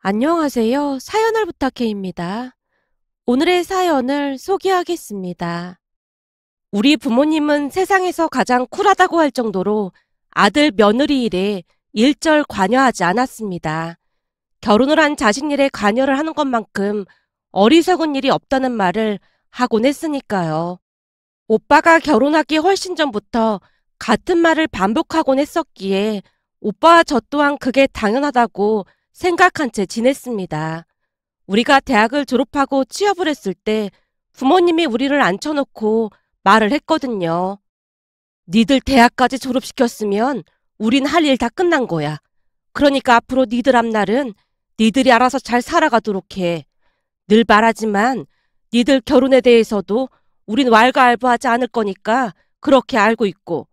안녕하세요. 사연을 부탁해입니다. 오늘의 사연을 소개하겠습니다. 우리 부모님은 세상에서 가장 쿨하다고 할 정도로 아들 며느리 일에 일절 관여하지 않았습니다. 결혼을 한 자식 일에 관여를 하는 것만큼 어리석은 일이 없다는 말을 하곤 했으니까요. 오빠가 결혼하기 훨씬 전부터 같은 말을 반복하곤 했었기에 오빠와 저 또한 그게 당연하다고 생각한 채 지냈습니다. 우리가 대학을 졸업하고 취업을 했을 때 부모님이 우리를 앉혀놓고 말을 했거든요. 니들 대학까지 졸업시켰으면 우린 할 일 다 끝난 거야. 그러니까 앞으로 니들 앞날은 니들이 알아서 잘 살아가도록 해. 늘 말하지만 니들 결혼에 대해서도 우린 왈가왈부하지 않을 거니까 그렇게 알고 있고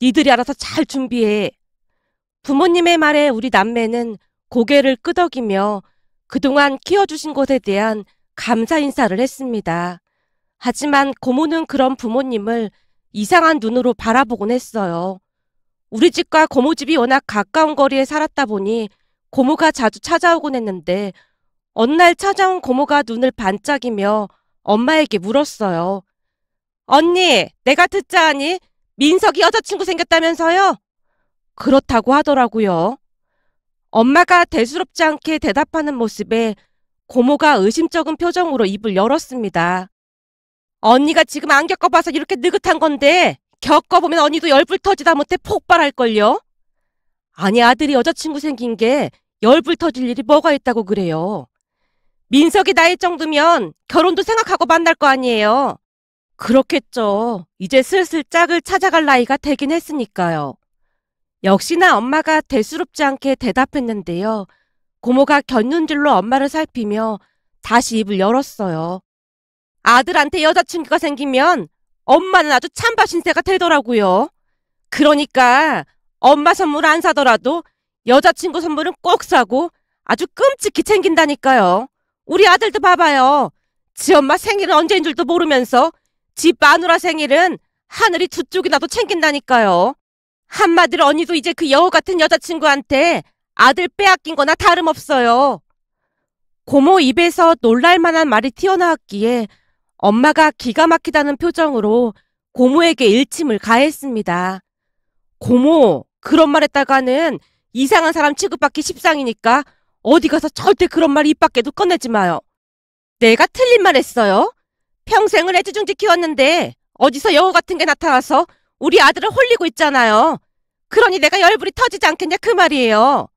니들이 알아서 잘 준비해. 부모님의 말에 우리 남매는 고개를 끄덕이며 그동안 키워주신 것에 대한 감사 인사를 했습니다. 하지만 고모는 그런 부모님을 이상한 눈으로 바라보곤 했어요. 우리 집과 고모 집이 워낙 가까운 거리에 살았다 보니 고모가 자주 찾아오곤 했는데 어느 날 찾아온 고모가 눈을 반짝이며 엄마에게 물었어요. 언니, 내가 듣자 하니 민석이 여자친구 생겼다면서요? 그렇다고 하더라고요. 엄마가 대수롭지 않게 대답하는 모습에 고모가 의심쩍은 표정으로 입을 열었습니다. 언니가 지금 안 겪어봐서 이렇게 느긋한 건데 겪어보면 언니도 열불 터지다 못해 폭발할걸요? 아니 아들이 여자친구 생긴 게 열불 터질 일이 뭐가 있다고 그래요. 민석이 나이 정도면 결혼도 생각하고 만날 거 아니에요. 그렇겠죠. 이제 슬슬 짝을 찾아갈 나이가 되긴 했으니까요. 역시나 엄마가 대수롭지 않게 대답했는데요. 고모가 곁눈질로 엄마를 살피며 다시 입을 열었어요. 아들한테 여자친구가 생기면 엄마는 아주 찬바 신세가 되더라고요. 그러니까 엄마 선물 안 사더라도 여자친구 선물은 꼭 사고 아주 끔찍히 챙긴다니까요. 우리 아들도 봐봐요. 지 엄마 생일은 언제인 줄도 모르면서 지 마누라 생일은 하늘이 두 쪽이나도 챙긴다니까요. 한마디로 언니도 이제 그 여우 같은 여자친구한테 아들 빼앗긴 거나 다름없어요. 고모 입에서 놀랄만한 말이 튀어나왔기에 엄마가 기가 막히다는 표정으로 고모에게 일침을 가했습니다. 고모, 그런 말 했다가는 이상한 사람 취급받기 십상이니까 어디 가서 절대 그런 말 입 밖에도 꺼내지 마요. 내가 틀린 말 했어요? 평생을 애지중지 키웠는데 어디서 여우 같은 게 나타나서 우리 아들을 홀리고 있잖아요. 그러니 내가 열불이 터지지 않겠냐 그 말이에요.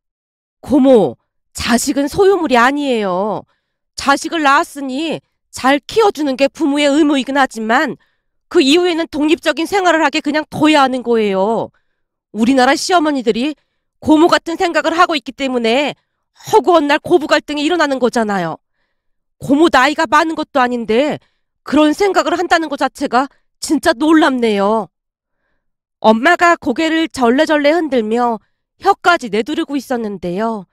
고모, 자식은 소유물이 아니에요. 자식을 낳았으니 잘 키워주는 게 부모의 의무이긴 하지만 그 이후에는 독립적인 생활을 하게 그냥 둬야 하는 거예요. 우리나라 시어머니들이 고모 같은 생각을 하고 있기 때문에 허구한 날 고부 갈등이 일어나는 거잖아요. 고모 나이가 많은 것도 아닌데 그런 생각을 한다는 것 자체가 진짜 놀랍네요. 엄마가 고개를 절레절레 흔들며 혀까지 내두르고 있었는데요.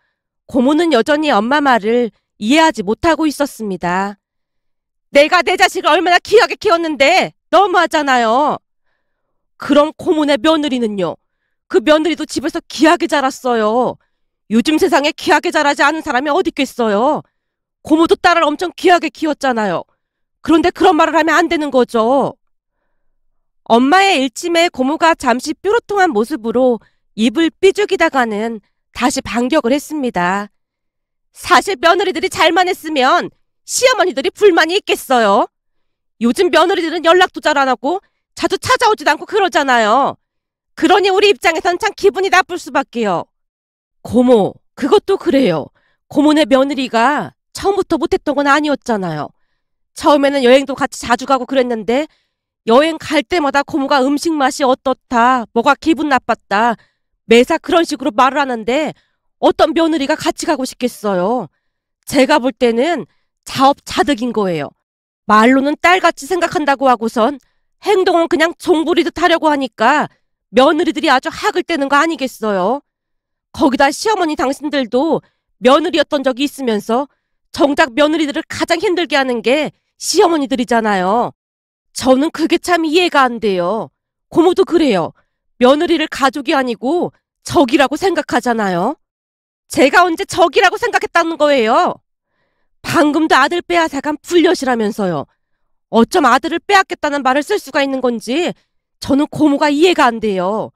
고모는 여전히 엄마 말을 이해하지 못하고 있었습니다. 내가 내 자식을 얼마나 귀하게 키웠는데 너무하잖아요. 그럼 고모네 며느리는요? 그 며느리도 집에서 귀하게 자랐어요. 요즘 세상에 귀하게 자라지 않은 사람이 어디 있겠어요. 고모도 딸을 엄청 귀하게 키웠잖아요. 그런데 그런 말을 하면 안 되는 거죠. 엄마의 일침에 고모가 잠시 뾰루통한 모습으로 입을 삐죽이다가는 다시 반격을 했습니다. 사실 며느리들이 잘만 했으면 시어머니들이 불만이 있겠어요. 요즘 며느리들은 연락도 잘 안 하고 자주 찾아오지도 않고 그러잖아요. 그러니 우리 입장에선 참 기분이 나쁠 수밖에요. 고모, 그것도 그래요. 고모네 며느리가 처음부터 못했던 건 아니었잖아요. 처음에는 여행도 같이 자주 가고 그랬는데 여행 갈 때마다 고모가 음식 맛이 어떻다, 뭐가 기분 나빴다, 매사 그런 식으로 말을 하는데 어떤 며느리가 같이 가고 싶겠어요. 제가 볼 때는 자업자득인 거예요. 말로는 딸같이 생각한다고 하고선 행동은 그냥 종부리듯 하려고 하니까 며느리들이 아주 학을 떼는 거 아니겠어요. 거기다 시어머니 당신들도 며느리였던 적이 있으면서 정작 며느리들을 가장 힘들게 하는 게 시어머니들이잖아요. 저는 그게 참 이해가 안 돼요. 고모도 그래요. 며느리를 가족이 아니고 적이라고 생각하잖아요. 제가 언제 적이라고 생각했다는 거예요? 방금도 아들 빼앗아간 불엿이라면서요. 어쩜 아들을 빼앗겠다는 말을 쓸 수가 있는 건지 저는 고모가 이해가 안 돼요.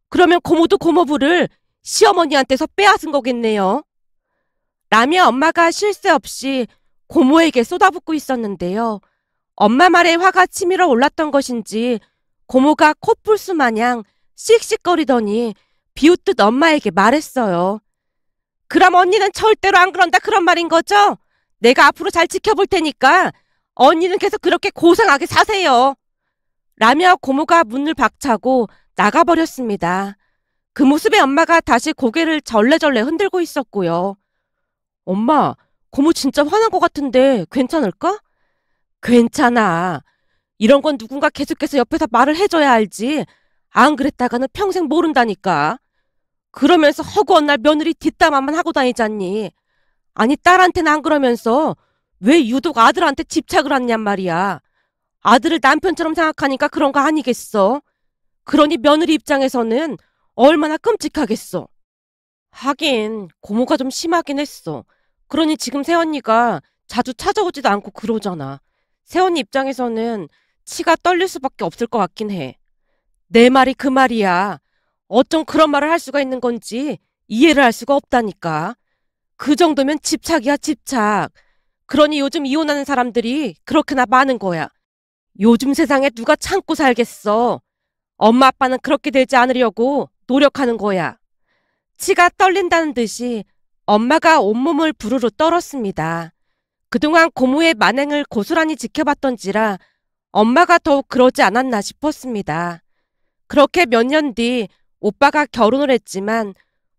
그러면 고모도 고모부를 시어머니한테서 빼앗은 거겠네요. 라며 엄마가 쉴 새 없이 고모에게 쏟아붓고 있었는데요. 엄마 말에 화가 치밀어 올랐던 것인지 고모가 코뿔소 마냥 씩씩거리더니 비웃듯 엄마에게 말했어요. 그럼 언니는 절대로 안 그런다 그런 말인 거죠? 내가 앞으로 잘 지켜볼 테니까 언니는 계속 그렇게 고상하게 사세요. 라며 고모가 문을 박차고 나가버렸습니다. 그 모습에 엄마가 다시 고개를 절레절레 흔들고 있었고요. 엄마, 고모 진짜 화난 것 같은데 괜찮을까? 괜찮아. 이런 건 누군가 계속해서 옆에서 말을 해줘야 알지. 안 그랬다가는 평생 모른다니까. 그러면서 허구한 날 며느리 뒷담화만 하고 다니잖니. 아니 딸한테는 안 그러면서 왜 유독 아들한테 집착을 하냔 말이야. 아들을 남편처럼 생각하니까 그런 거 아니겠어? 그러니 며느리 입장에서는 얼마나 끔찍하겠어. 하긴 고모가 좀 심하긴 했어. 그러니 지금 새언니가 자주 찾아오지도 않고 그러잖아. 새언니 입장에서는 치가 떨릴 수밖에 없을 것 같긴 해. 내 말이 그 말이야. 어쩜 그런 말을 할 수가 있는 건지 이해를 할 수가 없다니까. 그 정도면 집착이야, 집착. 그러니 요즘 이혼하는 사람들이 그렇게나 많은 거야. 요즘 세상에 누가 참고 살겠어. 엄마 아빠는 그렇게 되지 않으려고 노력하는 거야. 치가 떨린다는 듯이 엄마가 온몸을 부르르 떨었습니다. 그동안 고모의 만행을 고스란히 지켜봤던지라 엄마가 더욱 그러지 않았나 싶었습니다. 그렇게 몇 년 뒤 오빠가 결혼을 했지만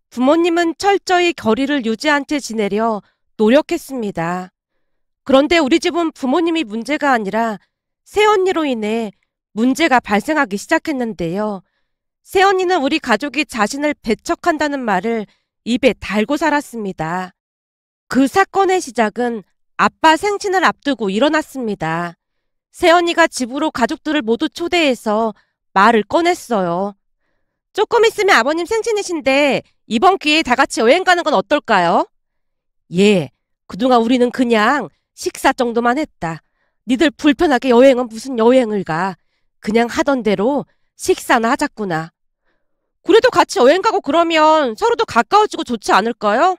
부모님은 철저히 거리를 유지한 채 지내려 노력했습니다. 그런데 우리 집은 부모님이 문제가 아니라 새언니로 인해 문제가 발생하기 시작했는데요. 새언니는 우리 가족이 자신을 배척한다는 말을 입에 달고 살았습니다. 그 사건의 시작은 아빠 생신을 앞두고 일어났습니다. 새언니가 집으로 가족들을 모두 초대해서 말을 꺼냈어요. 조금 있으면 아버님 생신이신데 이번 기회에 다 같이 여행 가는 건 어떨까요? 예, 그동안 우리는 그냥 식사 정도만 했다. 니들 불편하게 여행은 무슨 여행을 가. 그냥 하던 대로 식사나 하자꾸나. 그래도 같이 여행 가고 그러면 서로도 가까워지고 좋지 않을까요?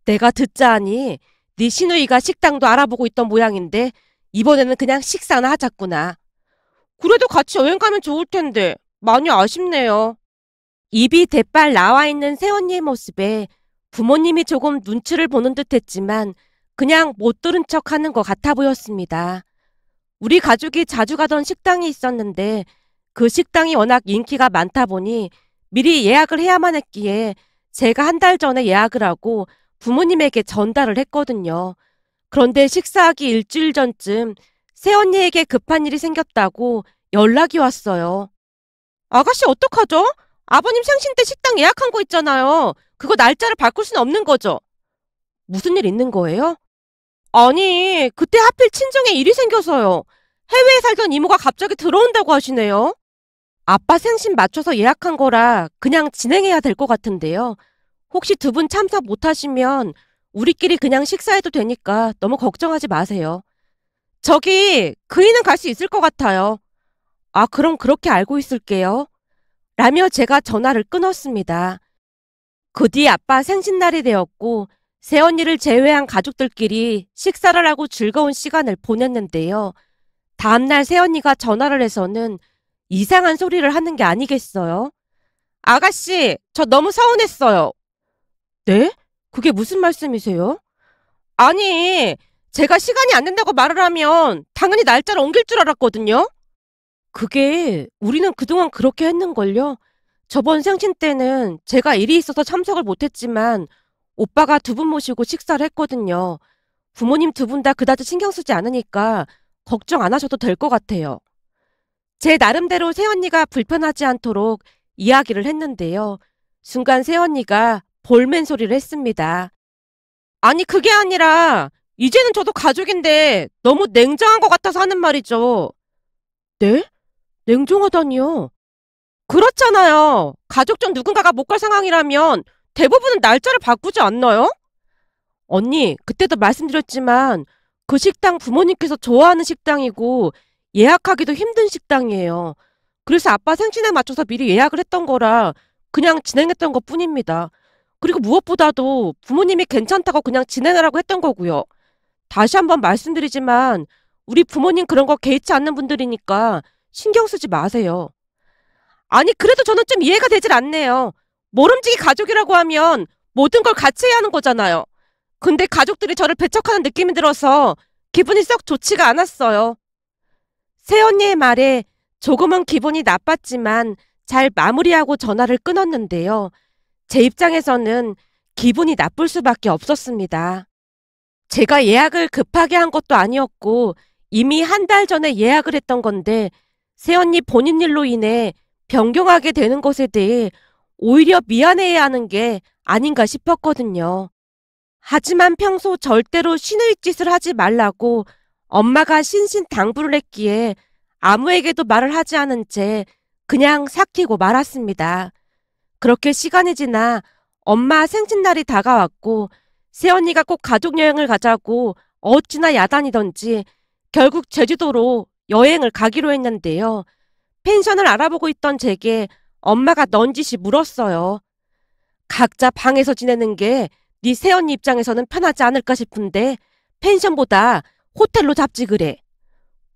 내가 듣자하니 네 시누이가 식당도 알아보고 있던 모양인데 이번에는 그냥 식사나 하자꾸나. 그래도 같이 여행 가면 좋을 텐데 많이 아쉽네요. 입이 대빨 나와 있는 새언니의 모습에 부모님이 조금 눈치를 보는 듯 했지만 그냥 못 들은 척 하는 것 같아 보였습니다. 우리 가족이 자주 가던 식당이 있었는데 그 식당이 워낙 인기가 많다 보니 미리 예약을 해야만 했기에 제가 한 달 전에 예약을 하고 부모님에게 전달을 했거든요. 그런데 식사하기 일주일 전쯤 새언니에게 급한 일이 생겼다고 연락이 왔어요. 아가씨 어떡하죠? 아버님 생신 때 식당 예약한 거 있잖아요. 그거 날짜를 바꿀 수는 없는 거죠? 무슨 일 있는 거예요? 아니, 그때 하필 친정에 일이 생겨서요. 해외에 살던 이모가 갑자기 들어온다고 하시네요. 아빠 생신 맞춰서 예약한 거라 그냥 진행해야 될 것 같은데요. 혹시 두 분 참석 못하시면 우리끼리 그냥 식사해도 되니까 너무 걱정하지 마세요. 저기 그이는 갈 수 있을 것 같아요. 아, 그럼 그렇게 알고 있을게요. 라며 제가 전화를 끊었습니다. 그 뒤 아빠 생신날이 되었고 새언니를 제외한 가족들끼리 식사를 하고 즐거운 시간을 보냈는데요. 다음날 새언니가 전화를 해서는 이상한 소리를 하는 게 아니겠어요? 아가씨, 저 너무 서운했어요. 네? 그게 무슨 말씀이세요? 아니, 제가 시간이 안 된다고 말을 하면 당연히 날짜를 옮길 줄 알았거든요. 그게 우리는 그동안 그렇게 했는걸요. 저번 생신 때는 제가 일이 있어서 참석을 못했지만 오빠가 두 분 모시고 식사를 했거든요. 부모님 두 분 다 그다지 신경 쓰지 않으니까 걱정 안 하셔도 될 것 같아요. 제 나름대로 새언니가 불편하지 않도록 이야기를 했는데요. 순간 새언니가 볼멘 소리를 했습니다. 아니 그게 아니라 이제는 저도 가족인데 너무 냉정한 것 같아서 하는 말이죠. 네? 냉정하다니요? 그렇잖아요. 가족 중 누군가가 못 갈 상황이라면 대부분은 날짜를 바꾸지 않나요? 언니, 그때도 말씀드렸지만 그 식당 부모님께서 좋아하는 식당이고 예약하기도 힘든 식당이에요. 그래서 아빠 생신에 맞춰서 미리 예약을 했던 거라 그냥 진행했던 것뿐입니다. 그리고 무엇보다도 부모님이 괜찮다고 그냥 진행하라고 했던 거고요. 다시 한번 말씀드리지만 우리 부모님 그런 거 개의치 않는 분들이니까 신경 쓰지 마세요. 아니, 그래도 저는 좀 이해가 되질 않네요. 모름지기 가족이라고 하면 모든 걸 같이 해야 하는 거잖아요. 근데 가족들이 저를 배척하는 느낌이 들어서 기분이 썩 좋지가 않았어요. 새언니의 말에 조금은 기분이 나빴지만 잘 마무리하고 전화를 끊었는데요. 제 입장에서는 기분이 나쁠 수밖에 없었습니다. 제가 예약을 급하게 한 것도 아니었고 이미 한 달 전에 예약을 했던 건데 새언니 본인 일로 인해 변경하게 되는 것에 대해 오히려 미안해해야 하는 게 아닌가 싶었거든요. 하지만 평소 절대로 신의 짓을 하지 말라고 엄마가 신신당부를 했기에 아무에게도 말을 하지 않은 채 그냥 삭히고 말았습니다. 그렇게 시간이 지나 엄마 생신날이 다가왔고 새언니가 꼭 가족여행을 가자고 어찌나 야단이던지 결국 제주도로 여행을 가기로 했는데요. 펜션을 알아보고 있던 제게 엄마가 넌지시 물었어요. 각자 방에서 지내는 게 네 새언니 입장에서는 편하지 않을까 싶은데 펜션보다 호텔로 잡지 그래.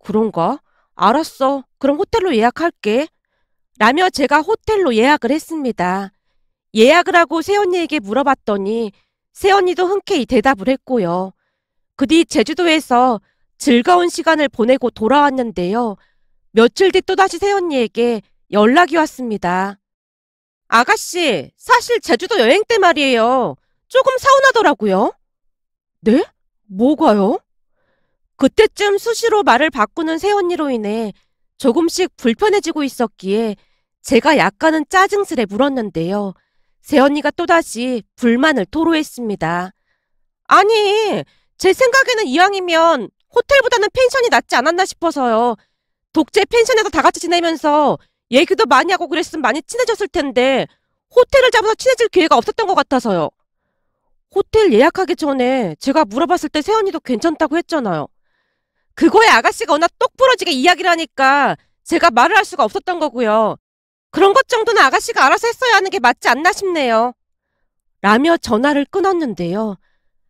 그런가? 알았어. 그럼 호텔로 예약할게. 라며 제가 호텔로 예약을 했습니다. 예약을 하고 새언니에게 물어봤더니 새언니도 흔쾌히 대답을 했고요. 그 뒤 제주도에서 즐거운 시간을 보내고 돌아왔는데요. 며칠 뒤 또다시 새언니에게 연락이 왔습니다. 아가씨, 사실 제주도 여행 때 말이에요. 조금 서운하더라고요. 네? 뭐가요? 그때쯤 수시로 말을 바꾸는 새언니로 인해 조금씩 불편해지고 있었기에 제가 약간은 짜증스레 물었는데요. 새언니가 또다시 불만을 토로했습니다. 아니, 제 생각에는 이왕이면 호텔보다는 펜션이 낫지 않았나 싶어서요. 독재 펜션에서 다 같이 지내면서 얘기도 많이 하고 그랬으면 많이 친해졌을 텐데 호텔을 잡아서 친해질 기회가 없었던 것 같아서요. 호텔 예약하기 전에 제가 물어봤을 때 새언니도 괜찮다고 했잖아요. 그거에 아가씨가 워낙 똑부러지게 이야기를 하니까 제가 말을 할 수가 없었던 거고요. 그런 것 정도는 아가씨가 알아서 했어야 하는 게 맞지 않나 싶네요. 라며 전화를 끊었는데요.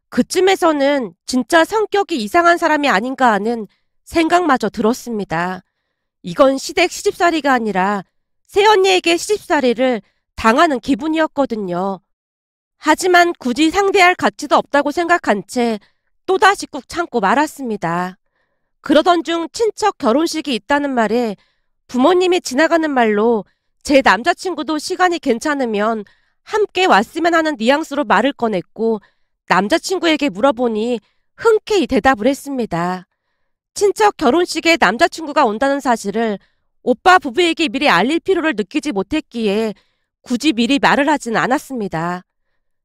그쯤에서는 진짜 성격이 이상한 사람이 아닌가 하는 생각마저 들었습니다. 이건 시댁 시집살이가 아니라 새언니에게 시집살이를 당하는 기분이었거든요. 하지만 굳이 상대할 가치도 없다고 생각한 채 또다시 꾹 참고 말았습니다. 그러던 중 친척 결혼식이 있다는 말에 부모님이 지나가는 말로 제 남자친구도 시간이 괜찮으면 함께 왔으면 하는 뉘앙스로 말을 꺼냈고 남자친구에게 물어보니 흔쾌히 대답을 했습니다. 친척 결혼식에 남자친구가 온다는 사실을 오빠 부부에게 미리 알릴 필요를 느끼지 못했기에 굳이 미리 말을 하진 않았습니다.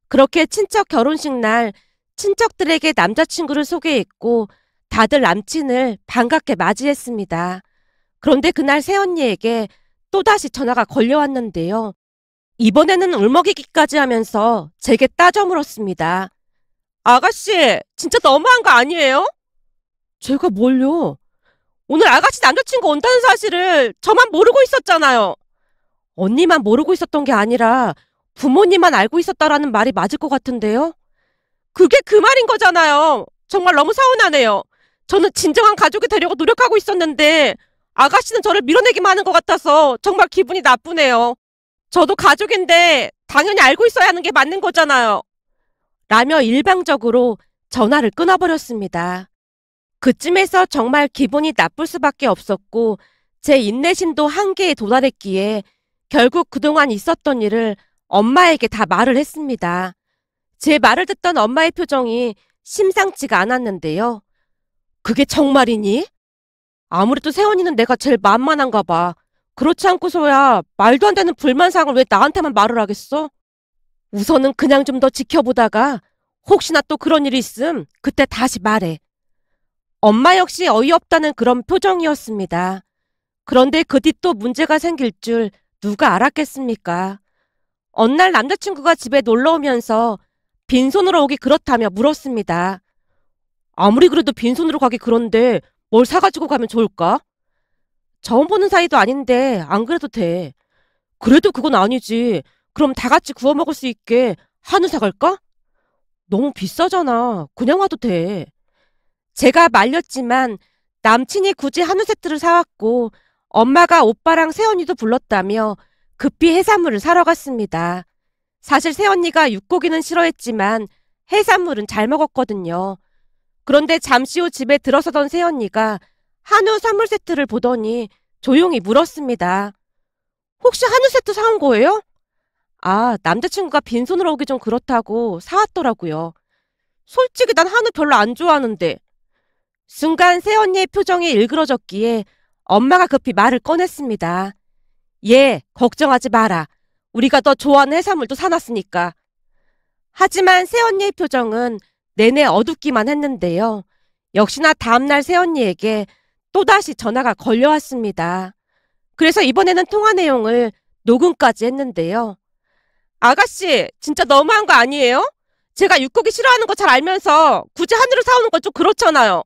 그렇게 친척 결혼식 날 친척들에게 남자친구를 소개했고 다들 남친을 반갑게 맞이했습니다. 그런데 그날 새언니에게 또다시 전화가 걸려왔는데요. 이번에는 울먹이기까지 하면서 제게 따져 물었습니다. 아가씨, 진짜 너무한 거 아니에요? 제가 뭘요? 오늘 아가씨 남자친구 온다는 사실을 저만 모르고 있었잖아요. 언니만 모르고 있었던 게 아니라 부모님만 알고 있었다라는 말이 맞을 것 같은데요? 그게 그 말인 거잖아요. 정말 너무 서운하네요. 저는 진정한 가족이 되려고 노력하고 있었는데 아가씨는 저를 밀어내기만 하는 것 같아서 정말 기분이 나쁘네요. 저도 가족인데 당연히 알고 있어야 하는 게 맞는 거잖아요. 라며 일방적으로 전화를 끊어버렸습니다. 그쯤에서 정말 기분이 나쁠 수밖에 없었고 제 인내심도 한계에 도달했기에 결국 그동안 있었던 일을 엄마에게 다 말을 했습니다. 제 말을 듣던 엄마의 표정이 심상치가 않았는데요. 그게 정말이니? 아무래도 세원이는 내가 제일 만만한가 봐. 그렇지 않고서야 말도 안 되는 불만사항을 왜 나한테만 말을 하겠어? 우선은 그냥 좀 더 지켜보다가 혹시나 또 그런 일이 있음 그때 다시 말해. 엄마 역시 어이없다는 그런 표정이었습니다. 그런데 그 뒤 또 문제가 생길 줄 누가 알았겠습니까? 어느 날 남자친구가 집에 놀러 오면서 빈손으로 오기 그렇다며 물었습니다. 아무리 그래도 빈손으로 가기 그런데 뭘 사가지고 가면 좋을까? 처음 보는 사이도 아닌데 안 그래도 돼. 그래도 그건 아니지. 그럼 다 같이 구워 먹을 수 있게 한우 사갈까? 너무 비싸잖아. 그냥 와도 돼. 제가 말렸지만 남친이 굳이 한우 세트를 사왔고 엄마가 오빠랑 새언니도 불렀다며 급히 해산물을 사러 갔습니다. 사실 새언니가 육고기는 싫어했지만 해산물은 잘 먹었거든요. 그런데 잠시 후 집에 들어서던 새언니가 한우 선물 세트를 보더니 조용히 물었습니다. 혹시 한우 세트 사온 거예요? 아, 남자친구가 빈손으로 오기 좀 그렇다고 사왔더라고요. 솔직히 난 한우 별로 안 좋아하는데. 순간 새언니의 표정이 일그러졌기에 엄마가 급히 말을 꺼냈습니다. 얘, 걱정하지 마라. 우리가 너 좋아하는 해산물도 사놨으니까. 하지만 새언니의 표정은 내내 어둡기만 했는데요. 역시나 다음날 새언니에게 또다시 전화가 걸려왔습니다. 그래서 이번에는 통화 내용을 녹음까지 했는데요. 아가씨, 진짜 너무한 거 아니에요? 제가 육고기 싫어하는 거 잘 알면서 굳이 한우를 사오는 건 좀 그렇잖아요.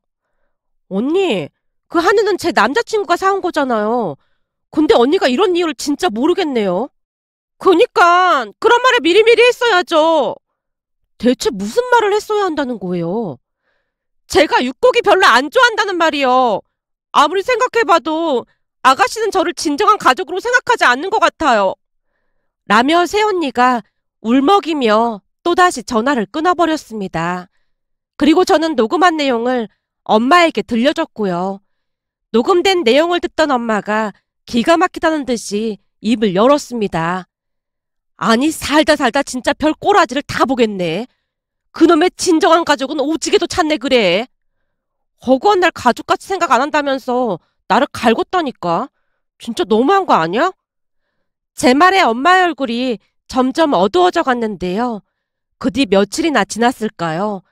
언니, 그 한우는 제 남자친구가 사온 거잖아요. 근데 언니가 이런 이유를 진짜 모르겠네요. 그니까 그런 말을 미리미리 했어야죠. 대체 무슨 말을 했어야 한다는 거예요? 제가 육고기 별로 안 좋아한다는 말이요. 아무리 생각해봐도 아가씨는 저를 진정한 가족으로 생각하지 않는 것 같아요. 라며 새언니가 울먹이며 또다시 전화를 끊어버렸습니다. 그리고 저는 녹음한 내용을 엄마에게 들려줬고요. 녹음된 내용을 듣던 엄마가 기가 막히다는 듯이 입을 열었습니다. 아니 살다 살다 진짜 별 꼬라지를 다 보겠네. 그놈의 진정한 가족은 오지게도 찾네 그래. 허구한 날 가족같이 생각 안 한다면서 나를 갈궜다니까. 진짜 너무한 거 아니야? 제 말에 엄마의 얼굴이 점점 어두워져 갔는데요. 그 뒤 며칠이나 지났을까요?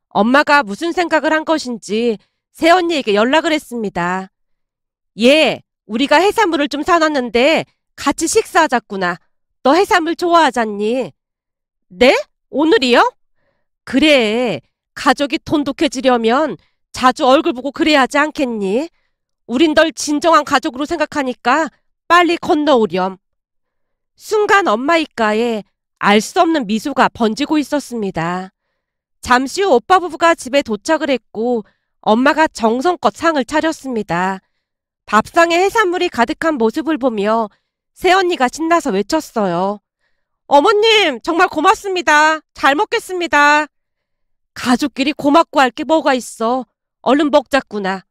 엄마가 무슨 생각을 한 것인지 새언니에게 연락을 했습니다. 얘, 우리가 해산물을 좀 사놨는데 같이 식사하자꾸나. 너 해산물 좋아하잖니? 네? 오늘이요? 그래. 가족이 돈독해지려면 자주 얼굴 보고 그래야 하지 않겠니? 우린 널 진정한 가족으로 생각하니까 빨리 건너오렴. 순간 엄마 입가에 알 수 없는 미소가 번지고 있었습니다. 잠시 후 오빠 부부가 집에 도착을 했고 엄마가 정성껏 상을 차렸습니다. 밥상에 해산물이 가득한 모습을 보며 새언니가 신나서 외쳤어요. 어머님, 정말 고맙습니다. 잘 먹겠습니다. 가족끼리 고맙고 할 게 뭐가 있어. 얼른 먹자꾸나.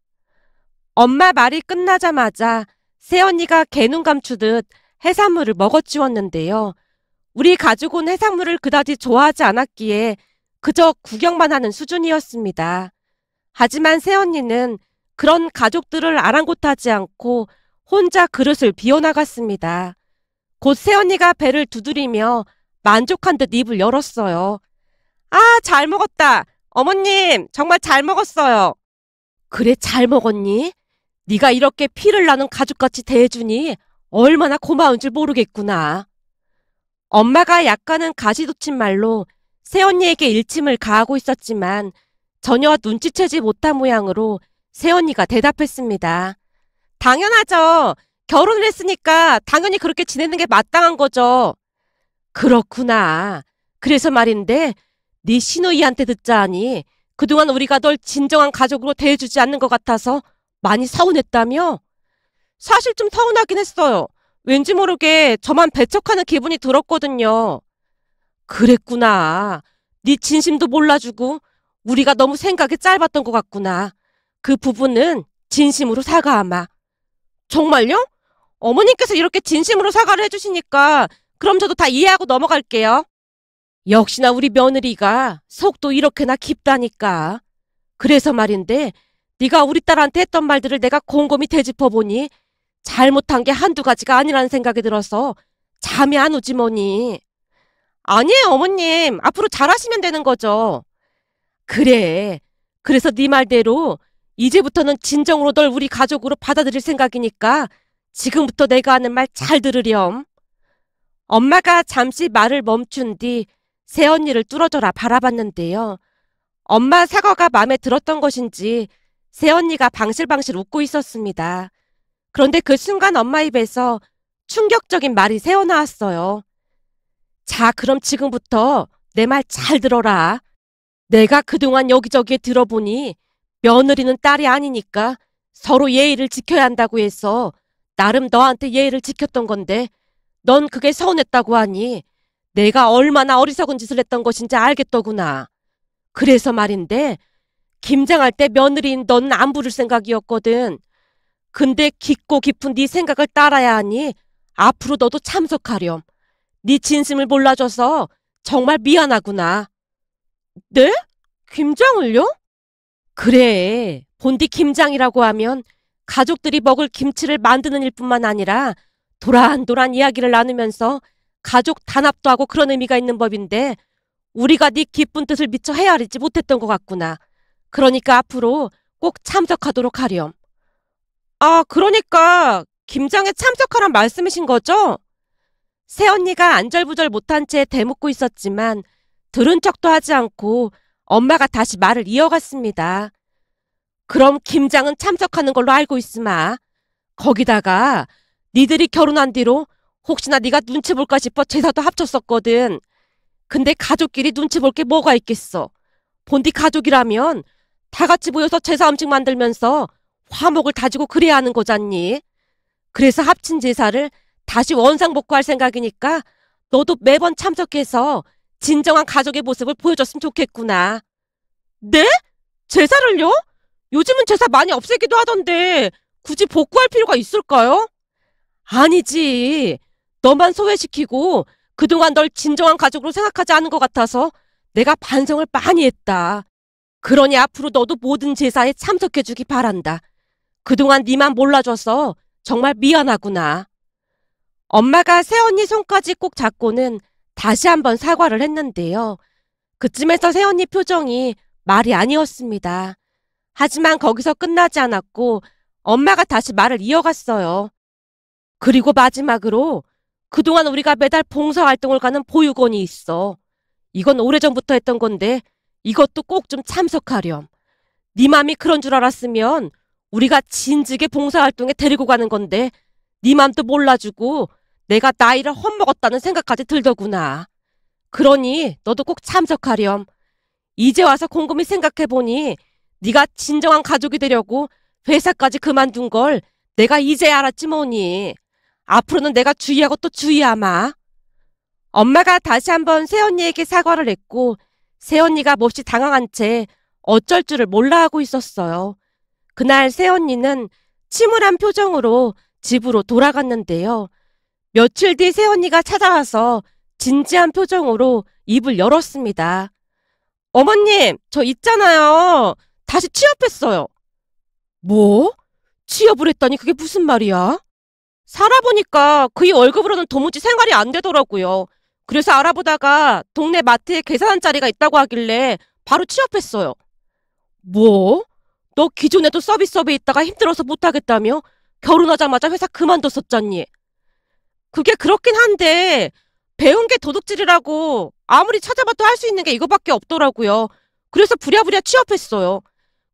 엄마 말이 끝나자마자 새언니가 개눈 감추듯 해산물을 먹어치웠는데요. 우리 가족은 해산물을 그다지 좋아하지 않았기에 그저 구경만 하는 수준이었습니다. 하지만 새언니는 그런 가족들을 아랑곳하지 않고 혼자 그릇을 비워나갔습니다. 곧 새언니가 배를 두드리며 만족한 듯 입을 열었어요. 아, 잘 먹었다. 어머님, 정말 잘 먹었어요. 그래, 잘 먹었니? 네가 이렇게 피를 나는 가족같이 대해주니 얼마나 고마운 줄 모르겠구나. 엄마가 약간은 가시돋친 말로 새언니에게 일침을 가하고 있었지만 전혀 눈치채지 못한 모양으로 새언니가 대답했습니다. 당연하죠. 결혼을 했으니까 당연히 그렇게 지내는 게 마땅한 거죠. 그렇구나. 그래서 말인데 네 시누이한테 듣자 하니 그동안 우리가 널 진정한 가족으로 대해주지 않는 것 같아서 많이 서운했다며? 사실 좀 서운하긴 했어요. 왠지 모르게 저만 배척하는 기분이 들었거든요. 그랬구나. 네 진심도 몰라주고 우리가 너무 생각이 짧았던 것 같구나. 그 부분은 진심으로 사과하마. 정말요? 어머님께서 이렇게 진심으로 사과를 해주시니까 그럼 저도 다 이해하고 넘어갈게요. 역시나 우리 며느리가 속도 이렇게나 깊다니까. 그래서 말인데 네가 우리 딸한테 했던 말들을 내가 곰곰이 되짚어보니 잘못한 게 한두 가지가 아니라는 생각이 들어서 잠이 안 오지 뭐니. 아니에요 어머님. 앞으로 잘하시면 되는 거죠. 그래. 그래서 네 말대로 이제부터는 진정으로 널 우리 가족으로 받아들일 생각이니까 지금부터 내가 하는 말 잘 들으렴. 엄마가 잠시 말을 멈춘 뒤 새언니를 뚫어져라 바라봤는데요. 엄마 사과가 마음에 들었던 것인지 새언니가 방실방실 웃고 있었습니다. 그런데 그 순간 엄마 입에서 충격적인 말이 새어나왔어요. 자, 그럼 지금부터 내 말 잘 들어라. 내가 그동안 여기저기에 들어보니 며느리는 딸이 아니니까 서로 예의를 지켜야 한다고 해서 나름 너한테 예의를 지켰던 건데 넌 그게 서운했다고 하니 내가 얼마나 어리석은 짓을 했던 것인지 알겠더구나. 그래서 말인데 김장할 때 며느리인 너는 안 부를 생각이었거든. 근데 깊고 깊은 네 생각을 따라야 하니 앞으로 너도 참석하렴. 네 진심을 몰라줘서 정말 미안하구나. 네? 김장을요? 그래. 본디 김장이라고 하면 가족들이 먹을 김치를 만드는 일뿐만 아니라 도란도란 이야기를 나누면서 가족 단합도 하고 그런 의미가 있는 법인데 우리가 네 기쁜 뜻을 미처 헤아리지 못했던 것 같구나. 그러니까 앞으로 꼭 참석하도록 하렴. 아, 그러니까 김장에 참석하란 말씀이신 거죠? 새언니가 안절부절 못한 채 대묻고 있었지만 들은 척도 하지 않고 엄마가 다시 말을 이어갔습니다. 그럼 김장은 참석하는 걸로 알고 있으마. 거기다가 니들이 결혼한 뒤로 혹시나 네가 눈치 볼까 싶어 제사도 합쳤었거든. 근데 가족끼리 눈치 볼 게 뭐가 있겠어. 본디 가족이라면 다 같이 모여서 제사 음식 만들면서 화목을 다지고 그래야 하는 거잖니. 그래서 합친 제사를 다시 원상복구할 생각이니까 너도 매번 참석해서 진정한 가족의 모습을 보여줬으면 좋겠구나. 네? 제사를요? 요즘은 제사 많이 없애기도 하던데 굳이 복구할 필요가 있을까요? 아니지. 너만 소외시키고 그동안 널 진정한 가족으로 생각하지 않은 것 같아서 내가 반성을 많이 했다. 그러니 앞으로 너도 모든 제사에 참석해주기 바란다. 그동안 네만 몰라줘서 정말 미안하구나. 엄마가 새언니 손까지 꼭 잡고는 다시 한번 사과를 했는데요. 그쯤에서 새언니 표정이 말이 아니었습니다. 하지만 거기서 끝나지 않았고 엄마가 다시 말을 이어갔어요. 그리고 마지막으로 그동안 우리가 매달 봉사활동을 가는 보육원이 있어. 이건 오래전부터 했던 건데 이것도 꼭 좀 참석하렴. 네 맘이 그런 줄 알았으면 우리가 진즉에 봉사활동에 데리고 가는 건데 네 맘도 몰라주고 내가 나이를 헛먹었다는 생각까지 들더구나. 그러니 너도 꼭 참석하렴. 이제 와서 곰곰이 생각해보니 네가 진정한 가족이 되려고 회사까지 그만둔 걸 내가 이제 알았지 뭐니. 앞으로는 내가 주의하고 또 주의하마. 엄마가 다시 한번 새언니에게 사과를 했고 새언니가 몹시 당황한 채 어쩔 줄을 몰라 하고 있었어요. 그날 새언니는 침울한 표정으로 집으로 돌아갔는데요. 며칠 뒤 새언니가 찾아와서 진지한 표정으로 입을 열었습니다. 어머님, 저 있잖아요. 다시 취업했어요. 뭐? 취업을 했다니 그게 무슨 말이야? 살아보니까 그의 월급으로는 도무지 생활이 안 되더라고요. 그래서 알아보다가 동네 마트에 계산한 자리가 있다고 하길래 바로 취업했어요. 뭐? 너 기존에도 서비스업에 있다가 힘들어서 못하겠다며 결혼하자마자 회사 그만뒀었잖니. 그게 그렇긴 한데 배운 게 도둑질이라고 아무리 찾아봐도 할 수 있는 게 이거밖에 없더라고요. 그래서 부랴부랴 취업했어요.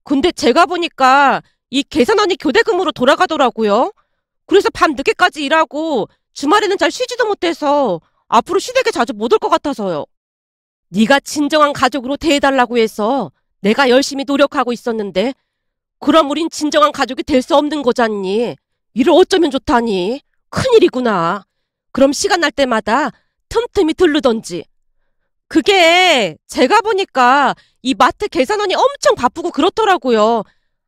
근데 제가 보니까 이 계산원이 교대근무로 돌아가더라고요. 그래서 밤 늦게까지 일하고 주말에는 잘 쉬지도 못해서 앞으로 시댁에 자주 못 올 것 같아서요. 네가 진정한 가족으로 대해달라고 해서 내가 열심히 노력하고 있었는데 그럼 우린 진정한 가족이 될 수 없는 거잖니. 이를 어쩌면 좋다니. 큰일이구나. 그럼 시간 날 때마다 틈틈이 들르던지. 그게 제가 보니까 이 마트 계산원이 엄청 바쁘고 그렇더라고요.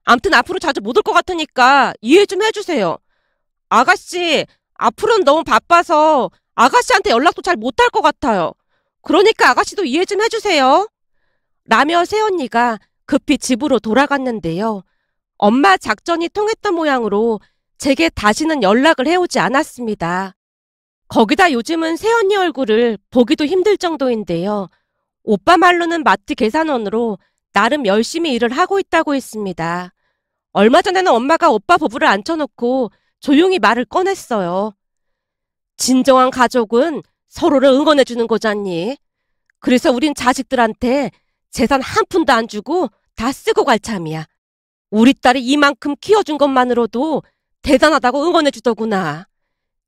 암튼 앞으로 자주 못 올 것 같으니까 이해 좀 해주세요. 아가씨, 앞으로는 너무 바빠서 아가씨한테 연락도 잘 못할 것 같아요. 그러니까 아가씨도 이해 좀 해주세요. 라며 새언니가 급히 집으로 돌아갔는데요. 엄마 작전이 통했던 모양으로 제게 다시는 연락을 해오지 않았습니다. 거기다 요즘은 새언니 얼굴을 보기도 힘들 정도인데요. 오빠 말로는 마트 계산원으로 나름 열심히 일을 하고 있다고 했습니다. 얼마 전에는 엄마가 오빠 부부를 앉혀놓고 조용히 말을 꺼냈어요. 진정한 가족은 서로를 응원해 주는 거잖니. 그래서 우린 자식들한테 재산 한 푼도 안 주고 다 쓰고 갈 참이야. 우리 딸이 이만큼 키워준 것만으로도 대단하다고 응원해 주더구나.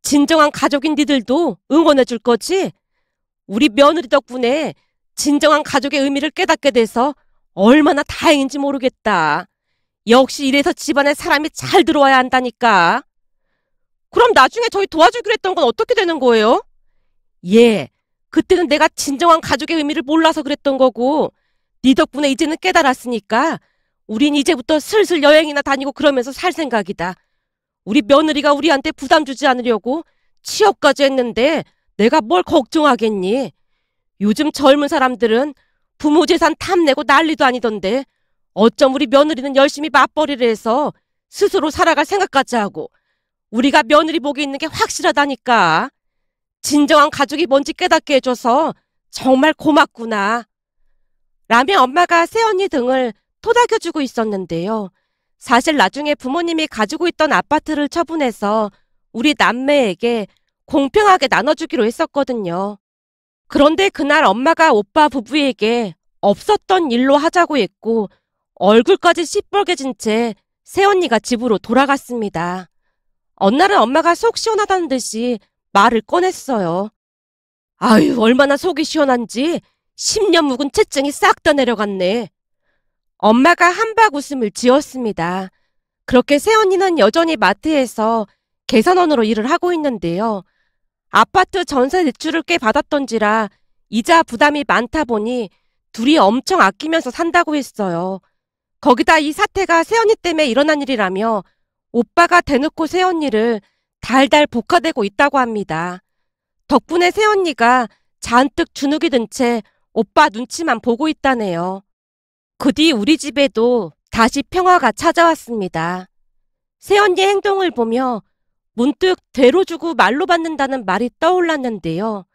진정한 가족인 니들도 응원해 줄 거지? 우리 며느리 덕분에 진정한 가족의 의미를 깨닫게 돼서 얼마나 다행인지 모르겠다. 역시 이래서 집안에 사람이 잘 들어와야 한다니까. 그럼 나중에 저희 도와주기로 했던 건 어떻게 되는 거예요? 예, 그때는 내가 진정한 가족의 의미를 몰라서 그랬던 거고, 네 덕분에 이제는 깨달았으니까 우린 이제부터 슬슬 여행이나 다니고 그러면서 살 생각이다. 우리 며느리가 우리한테 부담 주지 않으려고 취업까지 했는데 내가 뭘 걱정하겠니? 요즘 젊은 사람들은 부모 재산 탐내고 난리도 아니던데 어쩜 우리 며느리는 열심히 맞벌이를 해서 스스로 살아갈 생각까지 하고 우리가 며느리 복이 있는 게 확실하다니까. 진정한 가족이 뭔지 깨닫게 해줘서 정말 고맙구나. 라며 엄마가 새언니 등을 토닥여주고 있었는데요. 사실 나중에 부모님이 가지고 있던 아파트를 처분해서 우리 남매에게 공평하게 나눠주기로 했었거든요. 그런데 그날 엄마가 오빠 부부에게 없었던 일로 하자고 했고 얼굴까지 시뻘개진 채 새언니가 집으로 돌아갔습니다. 어느 날은 엄마가 속 시원하다는 듯이 말을 꺼냈어요. 아유, 얼마나 속이 시원한지 10년 묵은 채증이 싹 다 내려갔네. 엄마가 한박 웃음을 지었습니다. 그렇게 새언니는 여전히 마트에서 계산원으로 일을 하고 있는데요. 아파트 전세 대출을 꽤 받았던지라 이자 부담이 많다 보니 둘이 엄청 아끼면서 산다고 했어요. 거기다 이 사태가 새언니 때문에 일어난 일이라며 오빠가 대놓고 새언니를 달달 볶아대고 있다고 합니다. 덕분에 새언니가 잔뜩 주눅이 든 채 오빠 눈치만 보고 있다네요. 그 뒤 우리 집에도 다시 평화가 찾아왔습니다. 새언니의 행동을 보며 문득 되로 주고 말로 받는다는 말이 떠올랐는데요.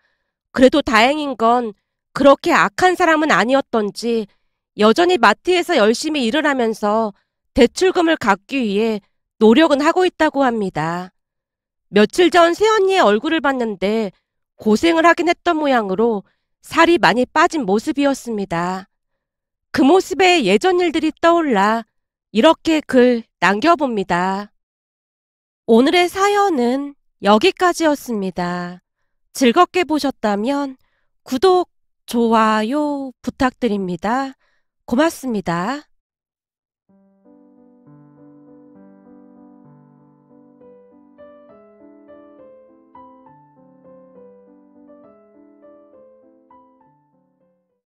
그래도 다행인 건 그렇게 악한 사람은 아니었던지 여전히 마트에서 열심히 일을 하면서 대출금을 갚기 위해 노력은 하고 있다고 합니다. 며칠 전 새언니의 얼굴을 봤는데 고생을 하긴 했던 모양으로 살이 많이 빠진 모습이었습니다. 그 모습에 예전 일들이 떠올라 이렇게 글 남겨봅니다. 오늘의 사연은 여기까지였습니다. 즐겁게 보셨다면 구독, 좋아요 부탁드립니다. 고맙습니다.